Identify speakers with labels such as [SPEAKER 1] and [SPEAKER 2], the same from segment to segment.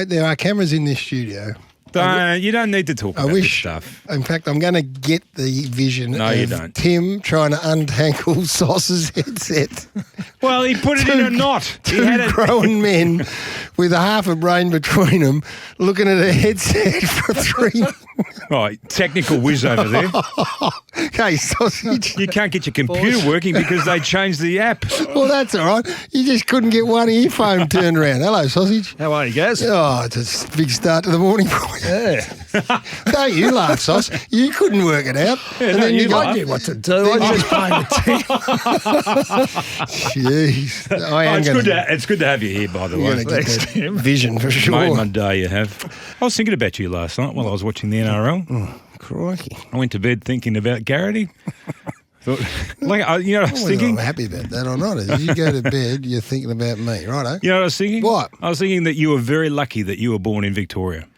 [SPEAKER 1] There are cameras in this studio.
[SPEAKER 2] You don't need to talk about this stuff.
[SPEAKER 1] In fact, I'm going to get the vision of Tim trying to untangle Sauce's headset.
[SPEAKER 2] Well, he put it in a knot.
[SPEAKER 1] Two grown men with a half a brain between them looking at a headset for 3 minutes.
[SPEAKER 2] Right, technical whiz over there.
[SPEAKER 1] Okay, Sausage.
[SPEAKER 2] You can't get your computer working because they changed the app.
[SPEAKER 1] Well, that's all right. You just couldn't get one earphone turned around. Hello, Sausage.
[SPEAKER 2] How are you, guys?
[SPEAKER 1] Oh, it's a big start to the morning for you.
[SPEAKER 2] Yeah.
[SPEAKER 1] Don't you laugh, Sauce. You couldn't work it out.
[SPEAKER 2] Yeah, and then
[SPEAKER 1] I knew what to do. I was just playing the Jeez.
[SPEAKER 2] It's good to have you here, by the way.
[SPEAKER 1] Thanks, Tim. Vision for sure.
[SPEAKER 2] Made my day, you have. I was thinking about you last night while I was watching the NRL.
[SPEAKER 1] Oh, crikey.
[SPEAKER 2] I went to bed thinking about Garrity. Thought, I was thinking.
[SPEAKER 1] I'm happy about that or not. As you go to bed, you're thinking about me, righto?
[SPEAKER 2] You know what I was thinking?
[SPEAKER 1] What?
[SPEAKER 2] I was thinking that you were very lucky that you were born in Victoria.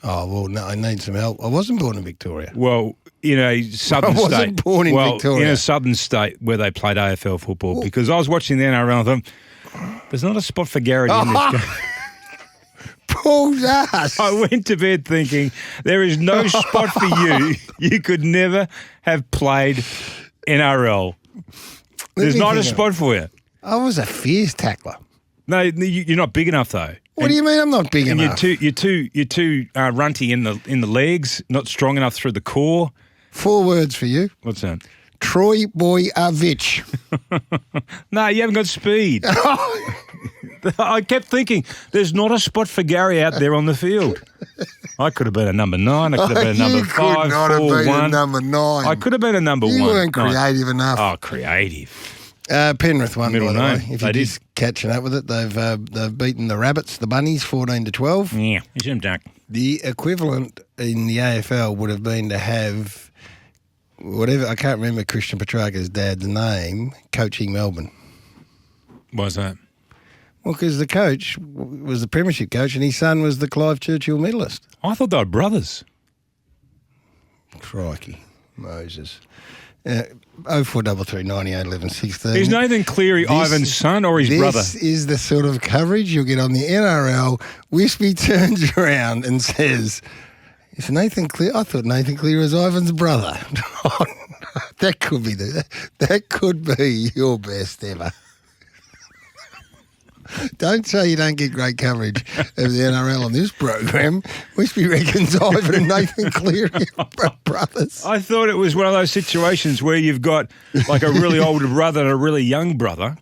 [SPEAKER 1] Oh, well, no, I need some help. I wasn't born in Victoria.
[SPEAKER 2] Well, in a southern state.
[SPEAKER 1] I wasn't born in Victoria.
[SPEAKER 2] In a southern state where they played AFL football. Ooh. Because I was watching the NRL and I thought, there's not a spot for Garrity in this game.
[SPEAKER 1] Paul's ass.
[SPEAKER 2] I went to bed thinking, there is no spot for you. You could never have played NRL. There's not a spot for you.
[SPEAKER 1] I was a fierce tackler.
[SPEAKER 2] No, you're not big enough though.
[SPEAKER 1] What do you mean I'm not big enough?
[SPEAKER 2] You're too runty in the legs, not strong enough through the core.
[SPEAKER 1] 4 words for you.
[SPEAKER 2] What's that?
[SPEAKER 1] Troy Boyavich.
[SPEAKER 2] No, you haven't got speed. I kept thinking, there's not a spot for Garry out there on the field. I could have been a number 9. I could have been a number 5, 4, 1. You could not have been a
[SPEAKER 1] number 9.
[SPEAKER 2] I could have been a number 1.
[SPEAKER 1] You weren't creative enough.
[SPEAKER 2] Oh, creative.
[SPEAKER 1] Penrith won,
[SPEAKER 2] Middle
[SPEAKER 1] by the
[SPEAKER 2] name.
[SPEAKER 1] way. If you're just catching up with it, they've beaten the Rabbits, the Bunnies, 14-12.
[SPEAKER 2] Yeah, it's him, Jack.
[SPEAKER 1] The equivalent in the AFL would have been to have whatever, I can't remember Christian Petrarca's dad's name, coaching Melbourne.
[SPEAKER 2] Why's that?
[SPEAKER 1] Well, because the coach was the premiership coach and his son was the Clive Churchill medalist.
[SPEAKER 2] I thought they were brothers.
[SPEAKER 1] Crikey, Moses. 0433 98 11 16.
[SPEAKER 2] Is Nathan Cleary Ivan's son or his brother?
[SPEAKER 1] This is the sort of coverage you'll get on the NRL. Wispy turns around and says, "It's Nathan Cleary. I thought Nathan Cleary was Ivan's brother." That could be your best ever. Don't say you don't get great coverage of the NRL on this program. Wispy reckons Ivan and Nathan Cleary are brothers.
[SPEAKER 2] I thought it was one of those situations where you've got like a really older brother and a really young brother.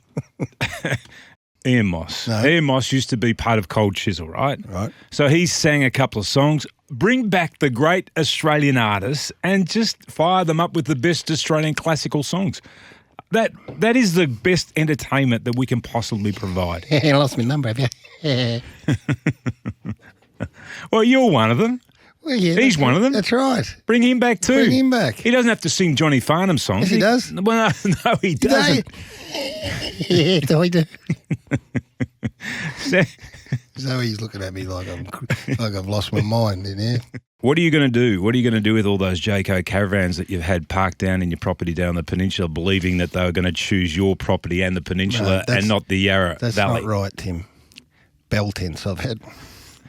[SPEAKER 2] Ian Moss.
[SPEAKER 1] No.
[SPEAKER 2] Ian Moss used to be part of Cold Chisel, right?
[SPEAKER 1] Right.
[SPEAKER 2] So he sang a couple of songs. Bring back the great Australian artists and just fire them up with the best Australian classical songs. That is the best entertainment that we can possibly provide.
[SPEAKER 1] I lost my number, have you?
[SPEAKER 2] Well, you're one of them.
[SPEAKER 1] Well, yeah,
[SPEAKER 2] he's one of them.
[SPEAKER 1] That's right.
[SPEAKER 2] Bring him back too.
[SPEAKER 1] Bring him back.
[SPEAKER 2] He doesn't have to sing Johnny Farnham songs.
[SPEAKER 1] Yes, he does.
[SPEAKER 2] Well, no, he doesn't.
[SPEAKER 1] Yeah, I do. So he's looking at me like I've lost my mind in here.
[SPEAKER 2] What are you going to do? What are you going to do with all those Jayco caravans that you've had parked down in your property down the peninsula, believing that they were going to choose your property and the peninsula and not the Yarra Valley?
[SPEAKER 1] That's not right, Tim. Bell tents I've had.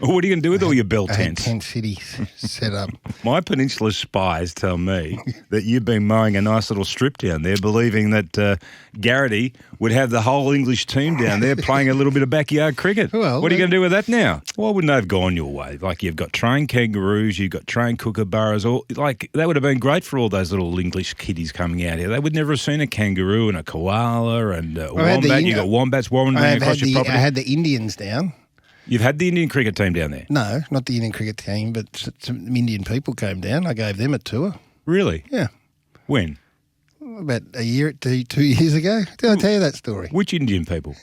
[SPEAKER 2] Well, what are you going to do with all your bell tents?
[SPEAKER 1] Tent cities set up.
[SPEAKER 2] My Peninsula spies tell me that you've been mowing a nice little strip down there, believing that Garrity would have the whole English team down there playing a little bit of backyard cricket.
[SPEAKER 1] Well,
[SPEAKER 2] what are you going to do with that now? Why wouldn't they have gone your way? Like, you've got trained kangaroos, you've got trained kookaburras. That would have been great for all those little English kiddies coming out here. They would never have seen a kangaroo and a koala and a wombat. You've got wombats wandering across your property.
[SPEAKER 1] I had the Indians down.
[SPEAKER 2] You've had the Indian cricket team down there?
[SPEAKER 1] No, not the Indian cricket team, but some Indian people came down. I gave them a tour.
[SPEAKER 2] Really?
[SPEAKER 1] Yeah.
[SPEAKER 2] When?
[SPEAKER 1] About a year, 2 years ago. Did I tell you that story?
[SPEAKER 2] Which Indian people?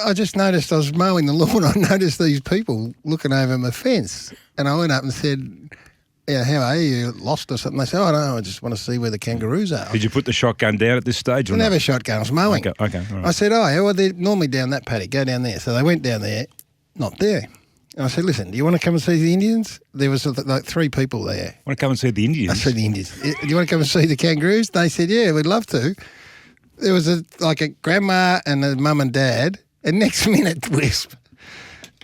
[SPEAKER 1] I just noticed, I was mowing the lawn, I noticed these people looking over my fence, and I went up and said, "Yeah, how are you? Lost or something?" They said, "Oh, no, I just want to see where the kangaroos are."
[SPEAKER 2] Did you put the shotgun down at this stage?
[SPEAKER 1] I didn't have a shotgun, I was mowing.
[SPEAKER 2] Okay, all right.
[SPEAKER 1] I said, "Oh, yeah, well, they're normally down that paddock, go down there." So they went down there. Not there. And I said, "Listen, do you want to come and see the Indians?" There was like 3 people there.
[SPEAKER 2] Want to come and see the Indians?
[SPEAKER 1] I said, "The Indians. Do you want to come and see the kangaroos?" They said, "Yeah, we'd love to." There was a grandma and a mum and dad, and next minute, Wisp,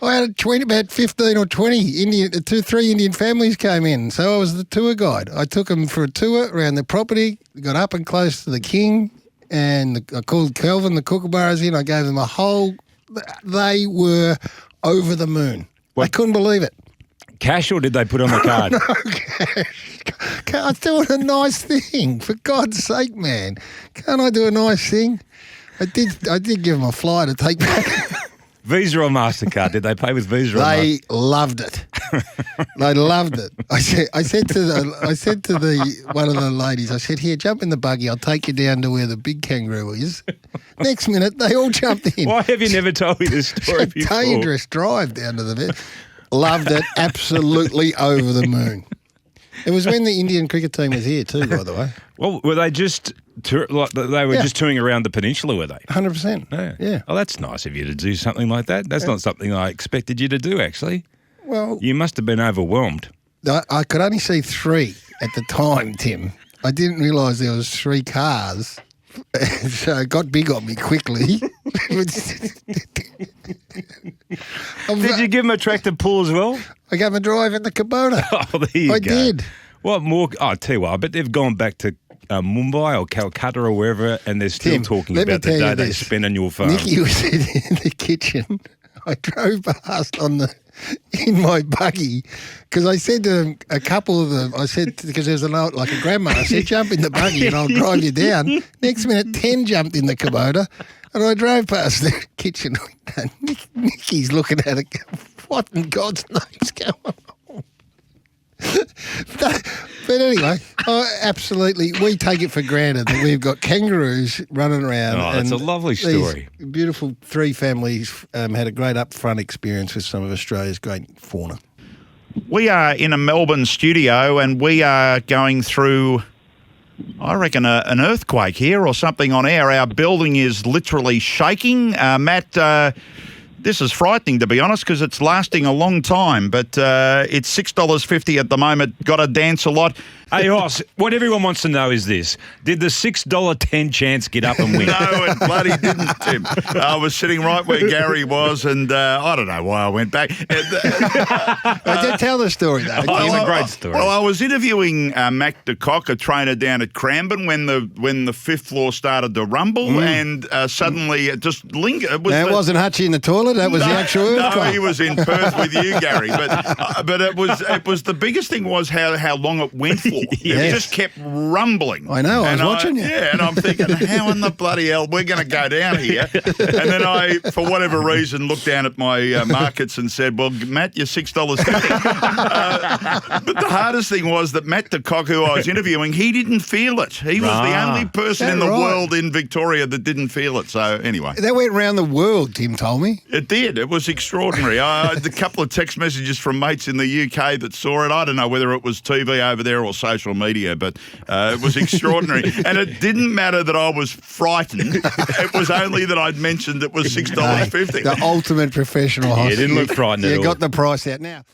[SPEAKER 1] I had about 15 or 20 three Indian families came in. So I was the tour guide. I took them for a tour around the property, got up and close to the king, and I called Kelvin, the kookaburras in. I gave them a whole... They were over the moon.
[SPEAKER 2] What?
[SPEAKER 1] I couldn't believe it.
[SPEAKER 2] Cash, or did they put on the card?
[SPEAKER 1] No cash. I was doing a nice thing. For God's sake, man. Can't I do a nice thing? I did give them a flyer to take back.
[SPEAKER 2] Visa or MasterCard? Did they pay with Visa or
[SPEAKER 1] They loved it. They loved it. I said to one of the ladies, I said, here, jump in the buggy. I'll take you down to where the big kangaroo is. Next minute, they all jumped in.
[SPEAKER 2] Why have you never told me this story
[SPEAKER 1] It's a
[SPEAKER 2] before?
[SPEAKER 1] dangerous drive down to the bit. Loved it. Absolutely over the moon. It was when the Indian cricket team was here too, by the way.
[SPEAKER 2] Well, were they just just touring around the peninsula, were they?
[SPEAKER 1] 100%. Yeah.
[SPEAKER 2] Oh, that's nice of you to do something like that. That's not something I expected you to do, actually.
[SPEAKER 1] Well,
[SPEAKER 2] You must have been overwhelmed.
[SPEAKER 1] I could only see 3 at the time, Tim. I didn't realise there was 3 cars, so it got big on me quickly.
[SPEAKER 2] Did you give them a tractor pull as well?
[SPEAKER 1] I gave him a drive in the Kubota.
[SPEAKER 2] Oh, there you go.
[SPEAKER 1] I did.
[SPEAKER 2] What more? Oh, I'll tell you what, I bet they've gone back to Mumbai or Calcutta or wherever, and they're still
[SPEAKER 1] Tim,
[SPEAKER 2] talking
[SPEAKER 1] let me
[SPEAKER 2] about the
[SPEAKER 1] tell you
[SPEAKER 2] day they
[SPEAKER 1] this.
[SPEAKER 2] spent on your farm.
[SPEAKER 1] Nicky was in the kitchen. I drove past in my buggy because I said to them, a couple of them, I said, because there's like a grandma, I said, jump in the buggy and I'll drive you down. Next minute, 10 jumped in the Kubota and I drove past the kitchen. Nicky's looking at it, what in God's name's going on? But anyway, absolutely, we take it for granted that we've got kangaroos running around.
[SPEAKER 2] Oh, that's
[SPEAKER 1] and
[SPEAKER 2] a lovely story.
[SPEAKER 1] These beautiful 3 families had a great upfront experience with some of Australia's great fauna.
[SPEAKER 3] We are in a Melbourne studio and we are going through, I reckon, an earthquake here or something on air. Our building is literally shaking. Matt, this is frightening, to be honest, because it's lasting a long time, but it's $6.50 at the moment. Got to dance a lot.
[SPEAKER 2] Hey, Hoss, what everyone wants to know is this. Did the $6.10 chance get up and win?
[SPEAKER 3] No, it bloody didn't, Tim. I was sitting right where Garry was, and I don't know why I went back.
[SPEAKER 1] I did tell the story, though.
[SPEAKER 2] It's a great story.
[SPEAKER 3] Well, I was interviewing Mac de Kock, a trainer down at Cranbourne, when the 5th floor started to rumble, and suddenly it just lingered.
[SPEAKER 1] It wasn't Hutchie in the toilet. That was the actual earthquake.
[SPEAKER 3] No, he was in Perth with you, Garry. But it was the biggest thing was how long it went for.
[SPEAKER 1] Yes.
[SPEAKER 3] It just kept rumbling.
[SPEAKER 1] I know. I was watching you.
[SPEAKER 3] Yeah, and I'm thinking, how in the bloody hell we're going to go down here? And then I, for whatever reason, looked down at my markets and said, well, Matt, you're $6.50. But the hardest thing was that Matt de Kock, who I was interviewing, he didn't feel it. He was the only person in the world in Victoria that didn't feel it. So anyway.
[SPEAKER 1] That went round the world, Tim told me.
[SPEAKER 3] It did. It was extraordinary. I had a couple of text messages from mates in the UK that saw it. I don't know whether it was TV over there or social media, but it was extraordinary. And it didn't matter that I was frightened. It was only that I'd mentioned it was $6.50.
[SPEAKER 1] The ultimate professional host.
[SPEAKER 2] You didn't look frightened at all.
[SPEAKER 1] You got the price out now.